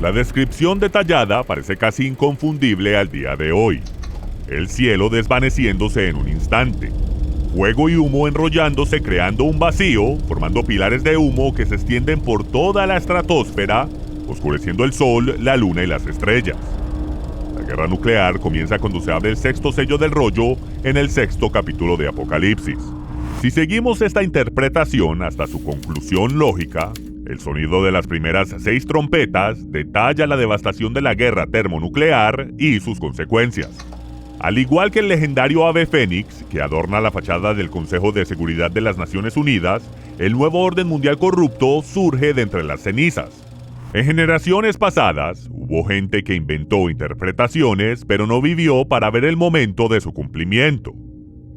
La descripción detallada parece casi inconfundible al día de hoy. El cielo desvaneciéndose en un instante. Fuego y humo enrollándose creando un vacío, formando pilares de humo que se extienden por toda la estratosfera, oscureciendo el sol, la luna y las estrellas. La guerra nuclear comienza cuando se abre el sexto sello del rollo en el sexto capítulo de Apocalipsis. Si seguimos esta interpretación hasta su conclusión lógica, el sonido de las primeras 6 trompetas detalla la devastación de la guerra termonuclear y sus consecuencias. Al igual que el legendario ave fénix, que adorna la fachada del Consejo de Seguridad de las Naciones Unidas, el nuevo orden mundial corrupto surge de entre las cenizas. En generaciones pasadas, hubo gente que inventó interpretaciones, pero no vivió para ver el momento de su cumplimiento.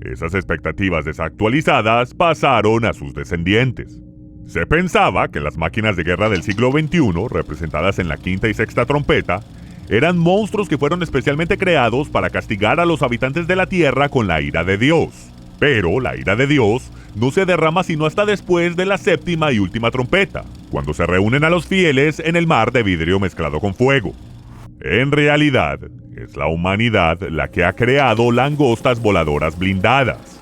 Esas expectativas desactualizadas pasaron a sus descendientes. Se pensaba que las máquinas de guerra del siglo XXI, representadas en la quinta y sexta trompeta, eran monstruos que fueron especialmente creados para castigar a los habitantes de la Tierra con la ira de Dios. Pero la ira de Dios no se derrama sino hasta después de la séptima y última trompeta, cuando se reúnen a los fieles en el mar de vidrio mezclado con fuego. En realidad, es la humanidad la que ha creado langostas voladoras blindadas,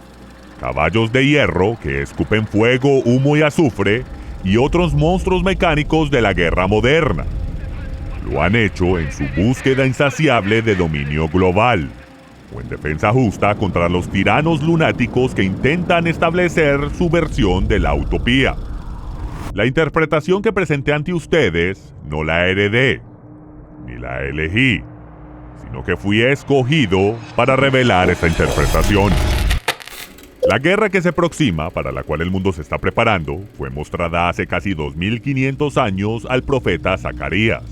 caballos de hierro que escupen fuego, humo y azufre, y otros monstruos mecánicos de la guerra moderna. Lo han hecho en su búsqueda insaciable de dominio global, o en defensa justa contra los tiranos lunáticos que intentan establecer su versión de la utopía. La interpretación que presenté ante ustedes no la heredé, ni la elegí, sino que fui escogido para revelar esta interpretación. La guerra que se aproxima, para la cual el mundo se está preparando, fue mostrada hace casi 2500 años al profeta Zacarías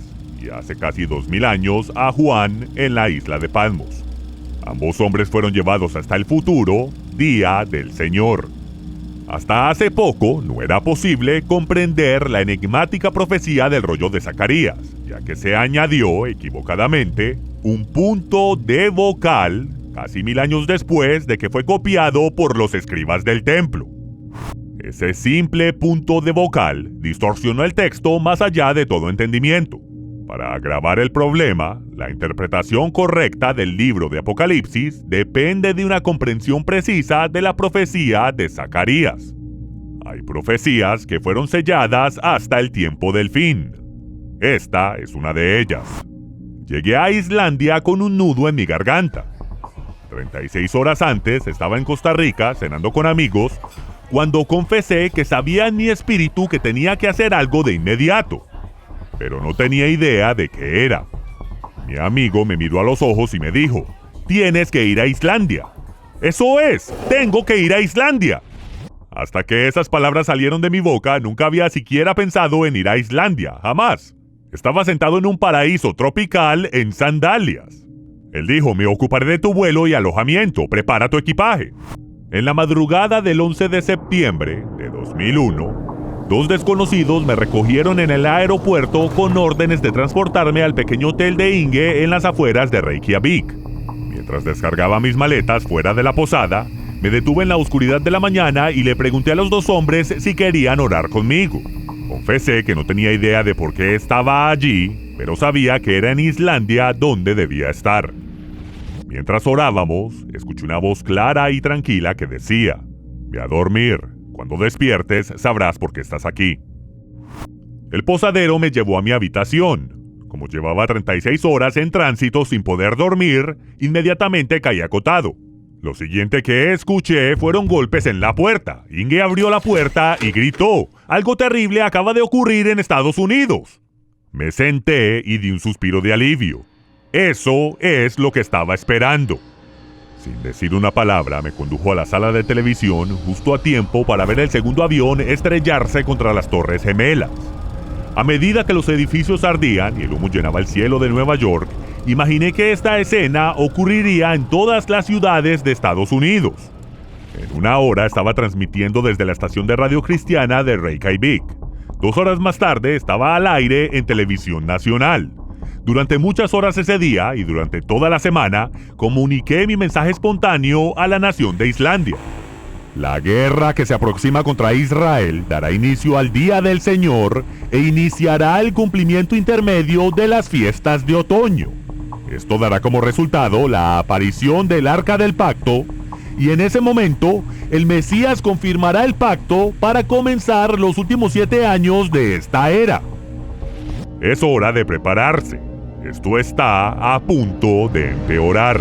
y hace casi 2000 años a Juan en la isla de Patmos. Ambos hombres fueron llevados hasta el futuro, día del Señor. Hasta hace poco no era posible comprender la enigmática profecía del rollo de Zacarías, ya que se añadió equivocadamente un punto de vocal casi 1000 años después de que fue copiado por los escribas del templo. Ese simple punto de vocal distorsionó el texto más allá de todo entendimiento. Para agravar el problema, la interpretación correcta del libro de Apocalipsis depende de una comprensión precisa de la profecía de Zacarías. Hay profecías que fueron selladas hasta el tiempo del fin. Esta es una de ellas. Llegué a Islandia con un nudo en mi garganta. 36 horas antes estaba en Costa Rica cenando con amigos cuando confesé que sabía en mi espíritu que tenía que hacer algo de inmediato, pero no tenía idea de qué era. Mi amigo me miró a los ojos y me dijo: «Tienes que ir a Islandia». «Eso es, tengo que ir a Islandia». Hasta que esas palabras salieron de mi boca, nunca había siquiera pensado en ir a Islandia, jamás. Estaba sentado en un paraíso tropical en sandalias. Él dijo: «Me ocuparé de tu vuelo y alojamiento, prepara tu equipaje». En la madrugada del 11 de septiembre de 2001, 2 desconocidos me recogieron en el aeropuerto con órdenes de transportarme al pequeño hotel de Inge en las afueras de Reykjavik. Mientras descargaba mis maletas fuera de la posada, me detuve en la oscuridad de la mañana y le pregunté a los 2 hombres si querían orar conmigo. Confesé que no tenía idea de por qué estaba allí, pero sabía que era en Islandia donde debía estar. Mientras orábamos, escuché una voz clara y tranquila que decía: «Ve a dormir. Cuando despiertes, sabrás por qué estás aquí». El posadero me llevó a mi habitación. Como llevaba 36 horas en tránsito sin poder dormir, inmediatamente caí acotado. Lo siguiente que escuché fueron golpes en la puerta. Inge abrió la puerta y gritó: «Algo terrible acaba de ocurrir en Estados Unidos». Me senté y di un suspiro de alivio. Eso es lo que estaba esperando. Sin decir una palabra, me condujo a la sala de televisión justo a tiempo para ver el segundo avión estrellarse contra las Torres Gemelas. A medida que los edificios ardían y el humo llenaba el cielo de Nueva York, imaginé que esta escena ocurriría en todas las ciudades de Estados Unidos. En una hora estaba transmitiendo desde la estación de radio cristiana de Reykjavik. 2 horas más tarde estaba al aire en televisión nacional. Durante muchas horas ese día y durante toda la semana, comuniqué mi mensaje espontáneo a la nación de Islandia. La guerra que se aproxima contra Israel dará inicio al Día del Señor e iniciará el cumplimiento intermedio de las fiestas de otoño. Esto dará como resultado la aparición del Arca del Pacto, y en ese momento el Mesías confirmará el pacto para comenzar los últimos 7 años de esta era. Es hora de prepararse. Esto está a punto de empeorar.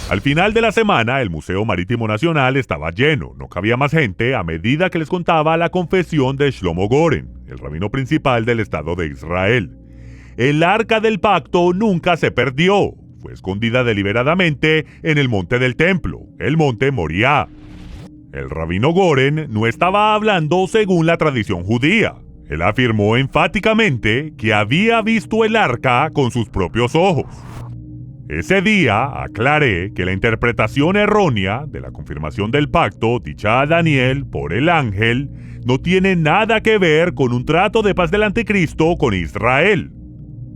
Al final de la semana, el Museo Marítimo Nacional estaba lleno. No cabía más gente a medida que les contaba la confesión de Shlomo Goren, el rabino principal del Estado de Israel. El Arca del Pacto nunca se perdió. Fue escondida deliberadamente en el monte del templo, el monte Moriah. El rabino Goren no estaba hablando según la tradición judía. Él afirmó enfáticamente que había visto el arca con sus propios ojos. Ese día aclaré que la interpretación errónea de la confirmación del pacto dicha a Daniel por el ángel no tiene nada que ver con un trato de paz del anticristo con Israel.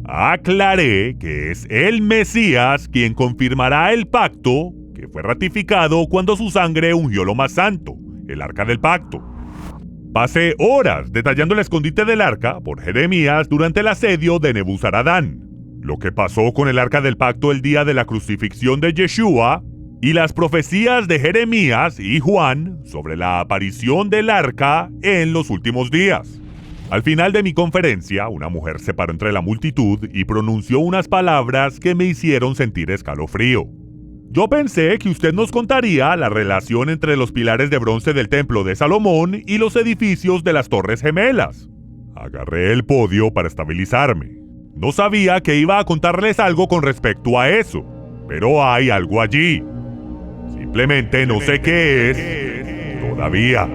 Aclaré que es el Mesías quien confirmará el pacto que fue ratificado cuando su sangre ungió lo más santo, el arca del pacto. Pasé horas detallando el escondite del arca por Jeremías durante el asedio de Nebuzaradán, lo que pasó con el arca del pacto el día de la crucifixión de Yeshua y las profecías de Jeremías y Juan sobre la aparición del arca en los últimos días. Al final de mi conferencia, una mujer se paró entre la multitud y pronunció unas palabras que me hicieron sentir escalofrío. Yo pensé que usted nos contaría la relación entre los pilares de bronce del templo de Salomón y los edificios de las Torres Gemelas. Agarré el podio para estabilizarme. No sabía que iba a contarles algo con respecto a eso, pero hay algo allí. Simplemente no sé qué es todavía.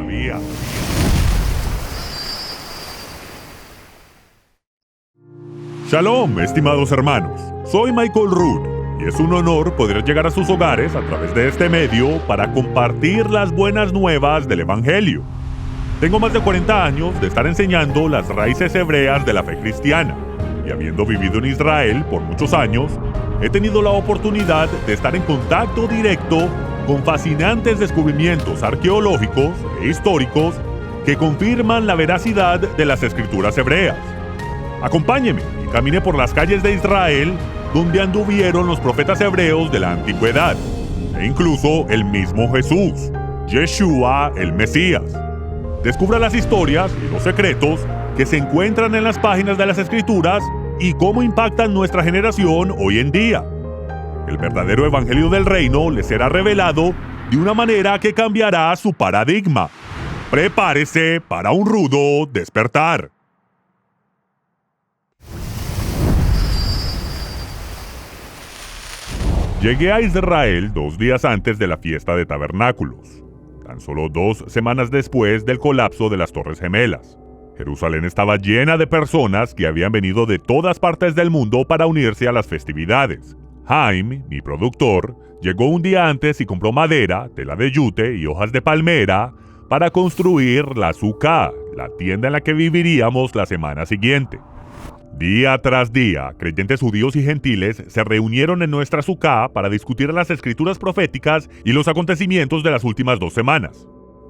Shalom, estimados hermanos. Soy Michael Root y es un honor poder llegar a sus hogares a través de este medio para compartir las buenas nuevas del Evangelio. Tengo más de 40 años de estar enseñando las raíces hebreas de la fe cristiana. Y habiendo vivido en Israel por muchos años, he tenido la oportunidad de estar en contacto directo con fascinantes descubrimientos arqueológicos e históricos que confirman la veracidad de las escrituras hebreas. Acompáñeme y camine por las calles de Israel donde anduvieron los profetas hebreos de la antigüedad, e incluso el mismo Jesús, Yeshua el Mesías. Descubra las historias y los secretos que se encuentran en las páginas de las Escrituras y cómo impactan nuestra generación hoy en día. El verdadero evangelio del reino le será revelado de una manera que cambiará su paradigma. Prepárese para un rudo despertar. Llegué a Israel 2 días antes de la fiesta de tabernáculos, tan solo 2 semanas después del colapso de las Torres Gemelas. Jerusalén estaba llena de personas que habían venido de todas partes del mundo para unirse a las festividades. Jaime, mi productor, llegó un día antes y compró madera, tela de yute y hojas de palmera para construir la Sukkah, la tienda en la que viviríamos la semana siguiente. Día tras día, creyentes judíos y gentiles se reunieron en nuestra Sukkah para discutir las escrituras proféticas y los acontecimientos de las últimas 2 semanas.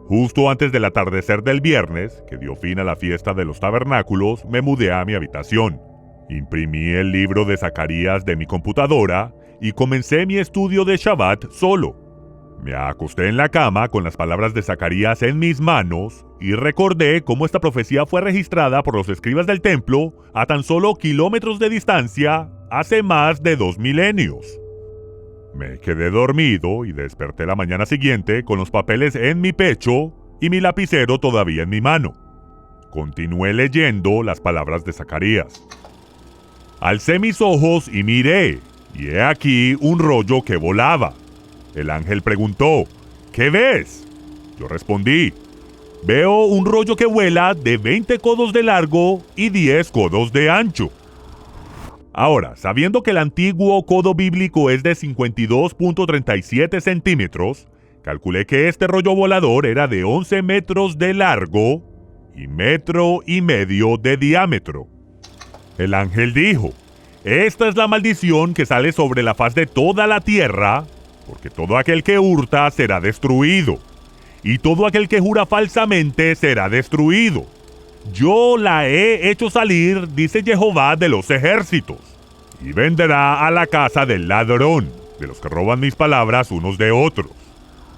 Justo antes del atardecer del viernes, que dio fin a la fiesta de los tabernáculos, me mudé a mi habitación. Imprimí el libro de Zacarías de mi computadora y comencé mi estudio de Shabbat solo. Me acosté en la cama con las palabras de Zacarías en mis manos y recordé cómo esta profecía fue registrada por los escribas del templo a tan solo kilómetros de distancia hace más de 2 milenios. Me quedé dormido y desperté la mañana siguiente con los papeles en mi pecho y mi lapicero todavía en mi mano. Continué leyendo las palabras de Zacarías. Alcé mis ojos y miré, y he aquí un rollo que volaba. El ángel preguntó, ¿qué ves? Yo respondí, veo un rollo que vuela de 20 codos de largo y 10 codos de ancho. Ahora, sabiendo que el antiguo codo bíblico es de 52.37 centímetros, calculé que este rollo volador era de 11 metros de largo y 1,5 metros de diámetro. El ángel dijo, esta es la maldición que sale sobre la faz de toda la tierra, porque todo aquel que hurta será destruido, y todo aquel que jura falsamente será destruido. Yo la he hecho salir, dice Jehová de los ejércitos, y venderá a la casa del ladrón, de los que roban mis palabras unos de otros.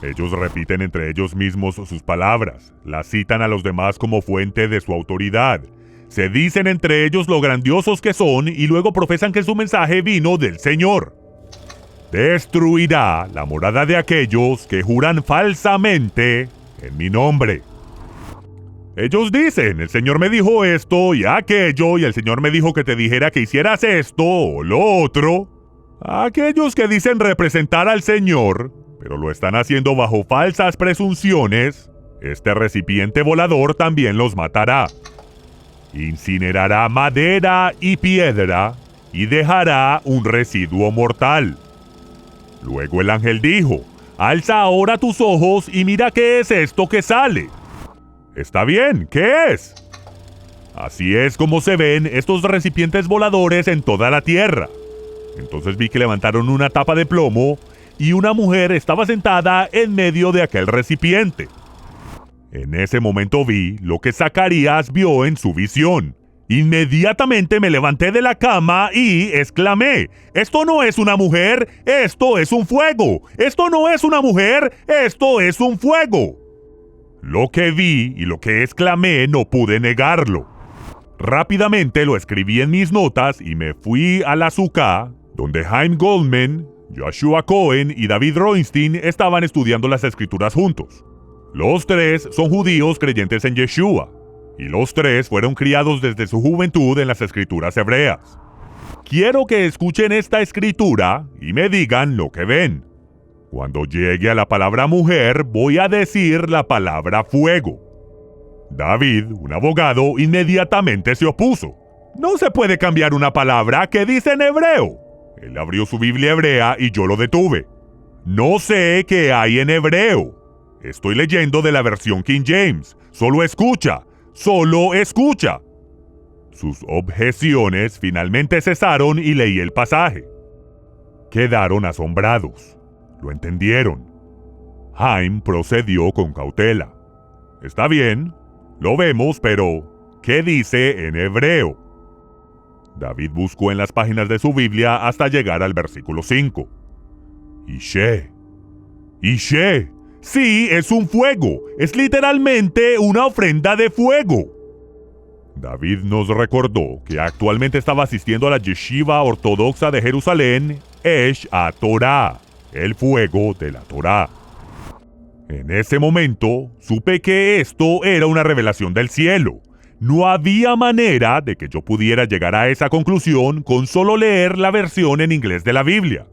Ellos repiten entre ellos mismos sus palabras, las citan a los demás como fuente de su autoridad. Se dicen entre ellos lo grandiosos que son y luego profesan que su mensaje vino del Señor. Destruirá la morada de aquellos que juran falsamente en mi nombre. Ellos dicen, el Señor me dijo esto y aquello, y el Señor me dijo que te dijera que hicieras esto o lo otro. Aquellos que dicen representar al Señor, pero lo están haciendo bajo falsas presunciones, este recipiente volador también los matará. Incinerará madera y piedra y dejará un residuo mortal. Luego el ángel dijo, alza ahora tus ojos y mira qué es esto que sale. Está bien, ¿qué es? Así es como se ven estos recipientes voladores en toda la tierra. Entonces vi que levantaron una tapa de plomo y una mujer estaba sentada en medio de aquel recipiente. En ese momento vi lo que Zacarías vio en su visión. Inmediatamente me levanté de la cama y exclamé, «¡Esto no es una mujer! ¡Esto es un fuego! ¡Esto no es una mujer! ¡Esto es un fuego!». Lo que vi y lo que exclamé no pude negarlo. Rápidamente lo escribí en mis notas y me fui a la Sukkah, donde Haim Goldman, Joshua Cohen y David Roinstein estaban estudiando las escrituras juntos. Los tres son judíos creyentes en Yeshua, y los tres fueron criados desde su juventud en las escrituras hebreas. Quiero que escuchen esta escritura y me digan lo que ven. Cuando llegue a la palabra mujer, voy a decir la palabra fuego. David, un abogado, inmediatamente se opuso. No se puede cambiar una palabra que dice en hebreo. Él abrió su Biblia hebrea y yo lo detuve. No sé qué hay en hebreo. Estoy leyendo de la versión King James. Solo escucha. Solo escucha. Sus objeciones finalmente cesaron y leí el pasaje. Quedaron asombrados. Lo entendieron. Haim procedió con cautela. Está bien, lo vemos, pero ¿qué dice en hebreo? David buscó en las páginas de su Biblia hasta llegar al versículo 5. Ishe. Ishe. Sí, es un fuego. Es literalmente una ofrenda de fuego. David nos recordó que actualmente estaba asistiendo a la Yeshiva Ortodoxa de Jerusalén, Esh HaTorah, el fuego de la Torá. En ese momento, supe que esto era una revelación del cielo. No había manera de que yo pudiera llegar a esa conclusión con solo leer la versión en inglés de la Biblia.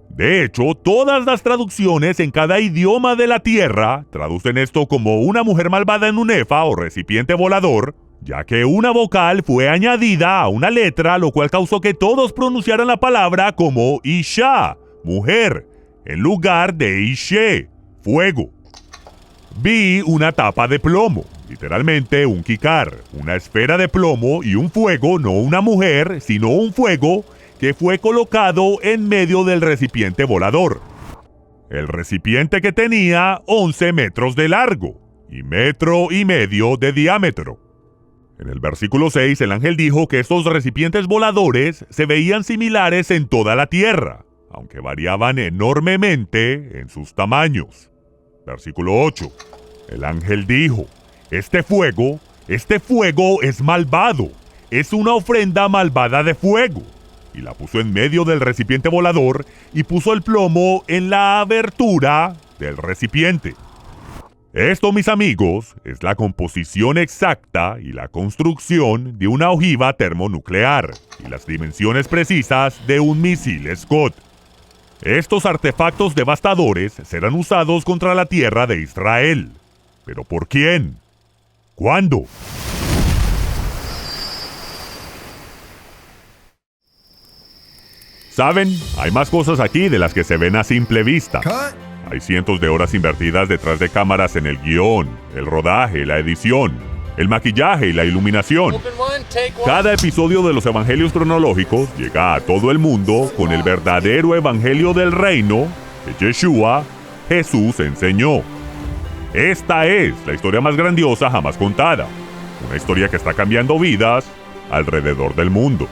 De hecho, todas las traducciones en cada idioma de la tierra traducen esto como una mujer malvada en un efa o recipiente volador, ya que una vocal fue añadida a una letra, lo cual causó que todos pronunciaran la palabra como Isha, mujer, en lugar de Ishe, fuego. Vi una tapa de plomo, literalmente un kikar, una esfera de plomo y un fuego, no una mujer, sino un fuego que fue colocado en medio del recipiente volador. El recipiente que tenía 11 metros de largo y 1,5 metros de diámetro. En el versículo 6, el ángel dijo que estos recipientes voladores se veían similares en toda la tierra, aunque variaban enormemente en sus tamaños. Versículo 8. El ángel dijo, este fuego es malvado, es una ofrenda malvada de fuego. Y la puso en medio del recipiente volador y puso el plomo en la abertura del recipiente. Esto, mis amigos, es la composición exacta y la construcción de una ojiva termonuclear y las dimensiones precisas de un misil Scud. Estos artefactos devastadores serán usados contra la tierra de Israel. ¿Pero por quién? ¿Cuándo? ¿Saben? Hay más cosas aquí de las que se ven a simple vista. Hay cientos de horas invertidas detrás de cámaras en el guión, el rodaje, la edición, el maquillaje y la iluminación. Cada episodio de los Evangelios Cronológicos llega a todo el mundo con el verdadero evangelio del reino que Yeshua, Jesús, enseñó. Esta es la historia más grandiosa jamás contada. Una historia que está cambiando vidas alrededor del mundo.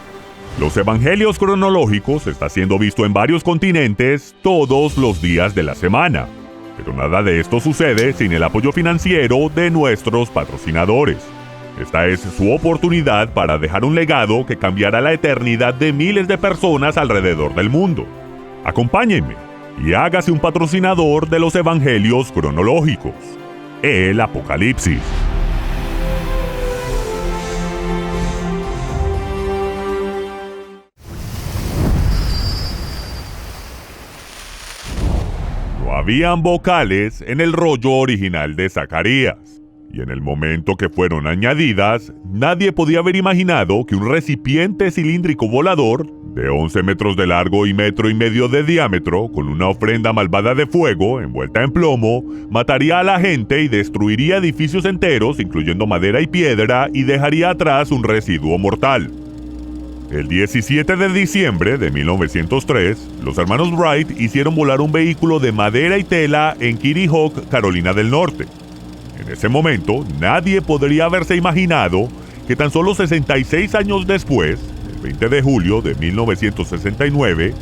Los evangelios cronológicos está siendo visto en varios continentes todos los días de la semana. Pero nada de esto sucede sin el apoyo financiero de nuestros patrocinadores. Esta es su oportunidad para dejar un legado que cambiará la eternidad de miles de personas alrededor del mundo. Acompáñenme y hágase un patrocinador de los evangelios cronológicos. El Apocalipsis. No habían vocales en el rollo original de Zacarías. Y en el momento que fueron añadidas, nadie podía haber imaginado que un recipiente cilíndrico volador de 11 metros de largo y 1,5 metros de diámetro, con una ofrenda malvada de fuego envuelta en plomo, mataría a la gente y destruiría edificios enteros, incluyendo madera y piedra, y dejaría atrás un residuo mortal. El 17 de diciembre de 1903, los hermanos Wright hicieron volar un vehículo de madera y tela en Kitty Hawk, Carolina del Norte. En ese momento, nadie podría haberse imaginado que tan solo 66 años después, el 20 de julio de 1969,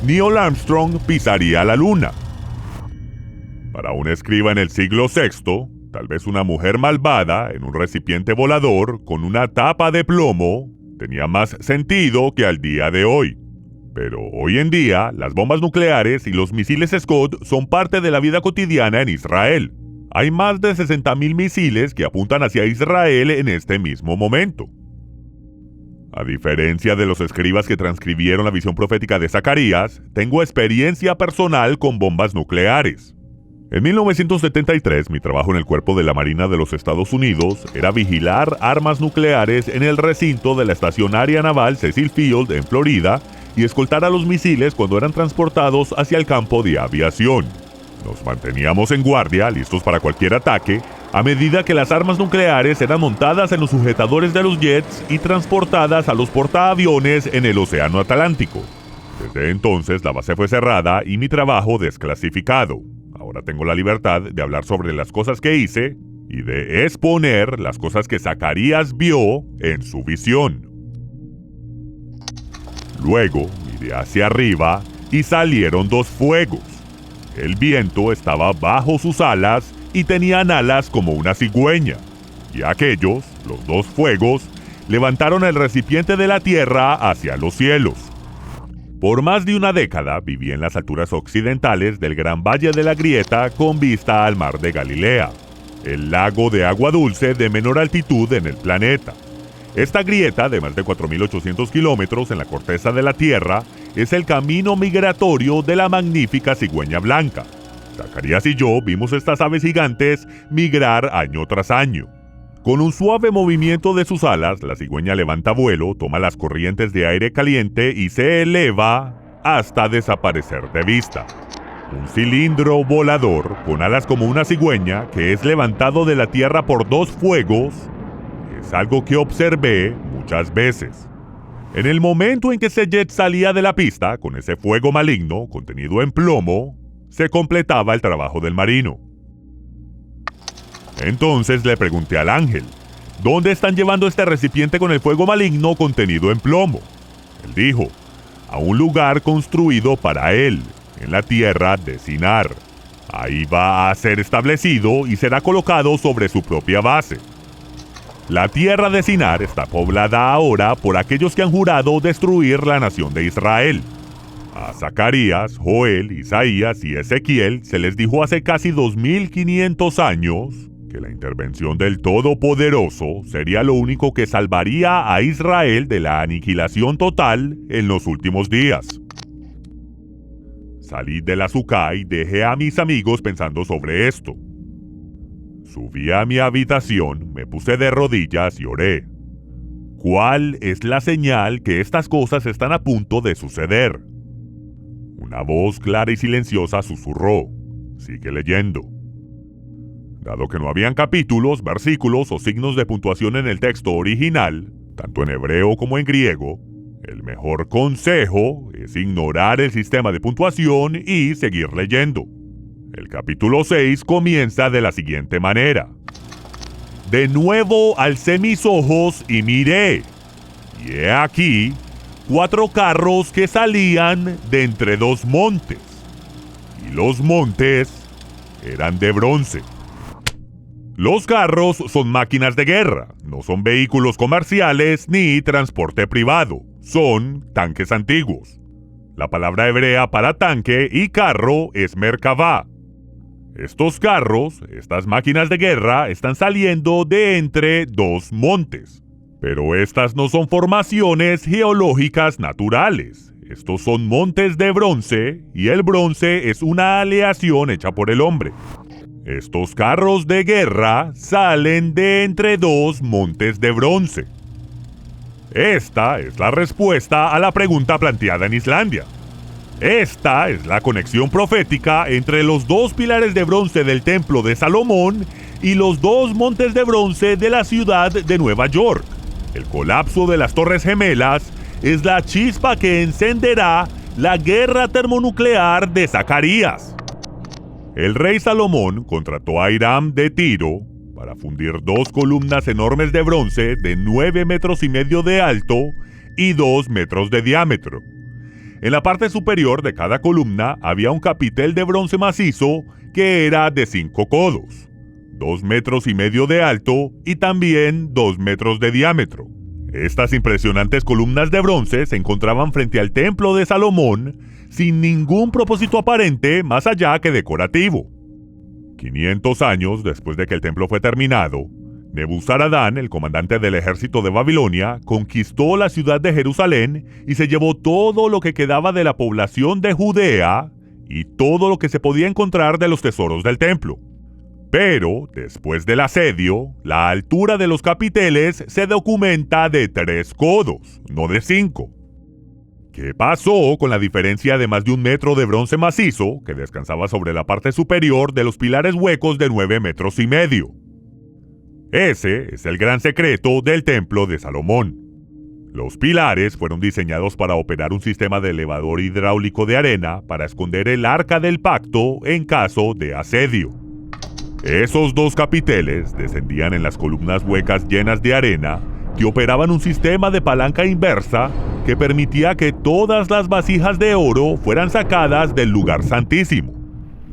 Neil Armstrong pisaría la luna. Para un escriba en el siglo VI, tal vez una mujer malvada en un recipiente volador con una tapa de plomo tenía más sentido que al día de hoy. Pero hoy en día, las bombas nucleares y los misiles Scud son parte de la vida cotidiana en Israel. Hay más de 60,000 misiles que apuntan hacia Israel en este mismo momento. A diferencia de los escribas que transcribieron la visión profética de Zacarías, tengo experiencia personal con bombas nucleares. En 1973, mi trabajo en el Cuerpo de la Marina de los Estados Unidos era vigilar armas nucleares en el recinto de la Estación Aérea Naval Cecil Field en Florida y escoltar a los misiles cuando eran transportados hacia el campo de aviación. Nos manteníamos en guardia, listos para cualquier ataque, a medida que las armas nucleares eran montadas en los sujetadores de los jets y transportadas a los portaaviones en el Océano Atlántico. Desde entonces la base fue cerrada y mi trabajo desclasificado. Ahora tengo la libertad de hablar sobre las cosas que hice y de exponer las cosas que Zacarías vio en su visión. Luego miré hacia arriba y salieron 2 fuegos. El viento estaba bajo sus alas y tenían alas como una cigüeña. Y aquellos, los 2 fuegos, levantaron el recipiente de la tierra hacia los cielos. Por más de una década viví en las alturas occidentales del Gran Valle de la Grieta con vista al Mar de Galilea, el lago de agua dulce de menor altitud en el planeta. Esta grieta, de más de 4.800 kilómetros en la corteza de la Tierra, es el camino migratorio de la magnífica cigüeña blanca. Zacarías y yo vimos estas aves gigantes migrar año tras año. Con un suave movimiento de sus alas, la cigüeña levanta vuelo, toma las corrientes de aire caliente y se eleva hasta desaparecer de vista. Un cilindro volador con alas como una cigüeña que es levantado de la tierra por 2 fuegos es algo que observé muchas veces. En el momento en que ese jet salía de la pista con ese fuego maligno contenido en plomo, se completaba el trabajo del marino. Entonces le pregunté al ángel, ¿dónde están llevando este recipiente con el fuego maligno contenido en plomo? Él dijo, a un lugar construido para él, en la tierra de Sinar. Ahí va a ser establecido y será colocado sobre su propia base. La tierra de Sinar está poblada ahora por aquellos que han jurado destruir la nación de Israel. A Zacarías, Joel, Isaías y Ezequiel se les dijo hace casi 2500 años que la intervención del Todopoderoso sería lo único que salvaría a Israel de la aniquilación total en los últimos días. Salí del azúcar y dejé a mis amigos pensando sobre esto. Subí a mi habitación, me puse de rodillas y oré. ¿Cuál es la señal que estas cosas están a punto de suceder? Una voz clara y silenciosa susurró, sigue leyendo. Dado que no habían capítulos, versículos o signos de puntuación en el texto original, tanto en hebreo como en griego, el mejor consejo es ignorar el sistema de puntuación y seguir leyendo. El capítulo 6 comienza de la siguiente manera. De nuevo alcé mis ojos y miré, y he aquí 4 carros que salían de entre 2 montes, y los montes eran de bronce. Los carros son máquinas de guerra, no son vehículos comerciales ni transporte privado, son tanques antiguos. La palabra hebrea para tanque y carro es merkavá. Estos carros, estas máquinas de guerra, están saliendo de entre 2 montes. Pero estas no son formaciones geológicas naturales. Estos son montes de bronce y el bronce es una aleación hecha por el hombre. Estos carros de guerra salen de entre 2 montes de bronce. Esta es la respuesta a la pregunta planteada en Islandia. Esta es la conexión profética entre los 2 pilares de bronce del templo de Salomón y los 2 montes de bronce de la ciudad de Nueva York. El colapso de las Torres Gemelas es la chispa que encenderá la guerra termonuclear de Zacarías. El rey Salomón contrató a Hiram de Tiro para fundir 2 columnas enormes de bronce de 9,5 metros de alto y 2 metros de diámetro. En la parte superior de cada columna había un capitel de bronce macizo que era de 5 codos, 2,5 metros de alto y también 2 metros de diámetro. Estas impresionantes columnas de bronce se encontraban frente al templo de Salomón sin ningún propósito aparente más allá que decorativo. 500 años después de que el templo fue terminado, Nebuzaradán, el comandante del ejército de Babilonia, conquistó la ciudad de Jerusalén y se llevó todo lo que quedaba de la población de Judea y todo lo que se podía encontrar de los tesoros del templo. Pero, después del asedio, la altura de los capiteles se documenta de 3 codos, no de 5. ¿Qué pasó con la diferencia de más de 1 metro de bronce macizo que descansaba sobre la parte superior de los pilares huecos de 9,5 metros? Ese es el gran secreto del templo de Salomón. Los pilares fueron diseñados para operar un sistema de elevador hidráulico de arena para esconder el arca del pacto en caso de asedio. Esos 2 capiteles descendían en las columnas huecas llenas de arena que operaban un sistema de palanca inversa que permitía que todas las vasijas de oro fueran sacadas del lugar santísimo.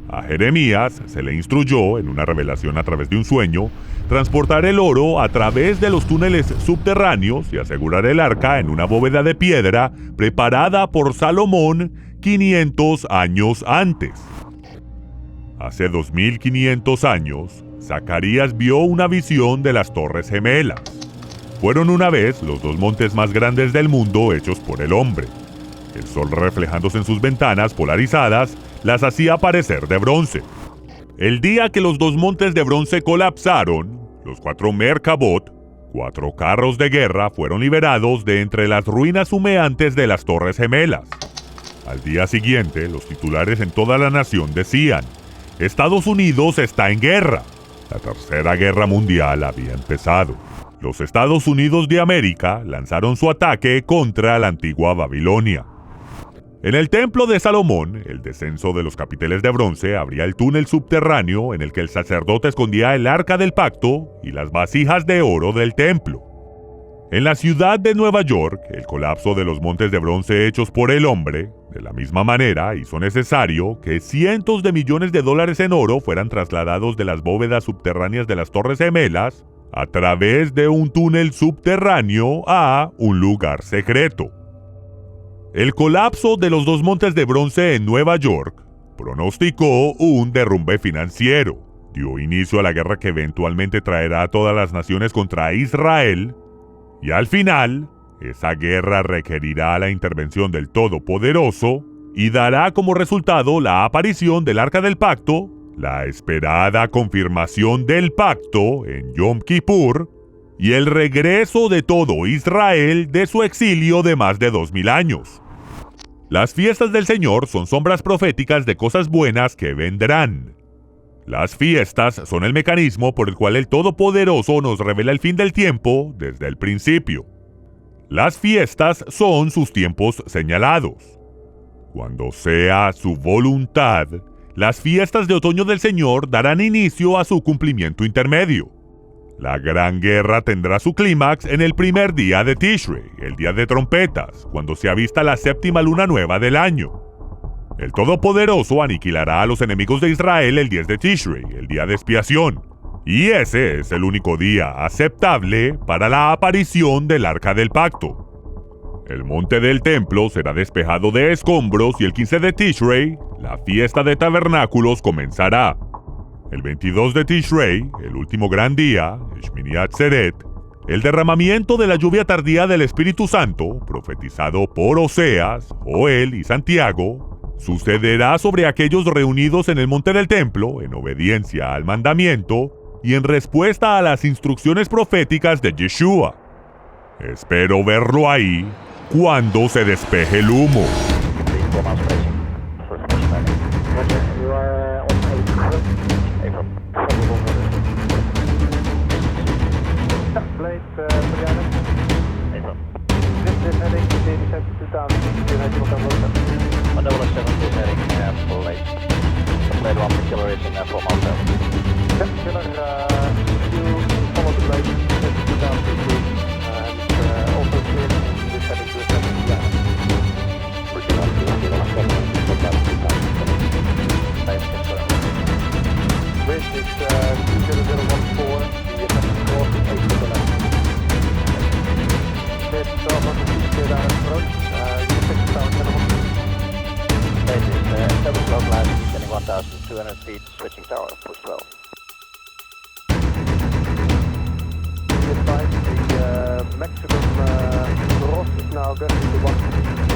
A Jeremías se le instruyó, en una revelación a través de un sueño, transportar el oro a través de los túneles subterráneos y asegurar el arca en una bóveda de piedra preparada por Salomón 500 años antes. Hace 2500 años, Zacarías vio una visión de las Torres Gemelas. Fueron una vez los 2 montes más grandes del mundo hechos por el hombre. El sol reflejándose en sus ventanas polarizadas las hacía parecer de bronce. El día que los 2 montes de bronce colapsaron, los 4 Merkabot, 4 carros de guerra, fueron liberados de entre las ruinas humeantes de las Torres Gemelas. Al día siguiente, los titulares en toda la nación decían: Estados Unidos está en guerra. La Tercera Guerra Mundial había empezado. Los Estados Unidos de América lanzaron su ataque contra la antigua Babilonia. En el templo de Salomón, el descenso de los capiteles de bronce abría el túnel subterráneo en el que el sacerdote escondía el arca del pacto y las vasijas de oro del templo. En la ciudad de Nueva York, el colapso de los montes de bronce hechos por el hombre, de la misma manera, hizo necesario que cientos de millones de dólares en oro fueran trasladados de las bóvedas subterráneas de las Torres Gemelas a través de un túnel subterráneo a un lugar secreto. El colapso de los 2 montes de bronce en Nueva York pronosticó un derrumbe financiero, dio inicio a la guerra que eventualmente traerá a todas las naciones contra Israel, y al final, esa guerra requerirá la intervención del Todopoderoso y dará como resultado la aparición del Arca del Pacto, la esperada confirmación del pacto en Yom Kippur y el regreso de todo Israel de su exilio de más de 2000 años. Las fiestas del Señor son sombras proféticas de cosas buenas que vendrán. Las fiestas son el mecanismo por el cual el Todopoderoso nos revela el fin del tiempo desde el principio. Las fiestas son sus tiempos señalados. Cuando sea su voluntad, las fiestas de otoño del Señor darán inicio a su cumplimiento intermedio. La Gran Guerra tendrá su clímax en el primer día de Tishrei, el día de trompetas, cuando se avista la séptima luna nueva del año. El Todopoderoso aniquilará a los enemigos de Israel el 10 de Tishrei, el día de expiación, y ese es el único día aceptable para la aparición del Arca del Pacto. El monte del templo será despejado de escombros y el 15 de Tishrei, la fiesta de tabernáculos comenzará. El 22 de Tishrei, el último gran día, Shmini Atzeret, el derramamiento de la lluvia tardía del Espíritu Santo, profetizado por Oseas, Joel y Santiago, sucederá sobre aquellos reunidos en el monte del templo en obediencia al mandamiento y en respuesta a las instrucciones proféticas de Yeshua. Espero verlo ahí cuando se despeje el humo. Maximum cross is now going to 1.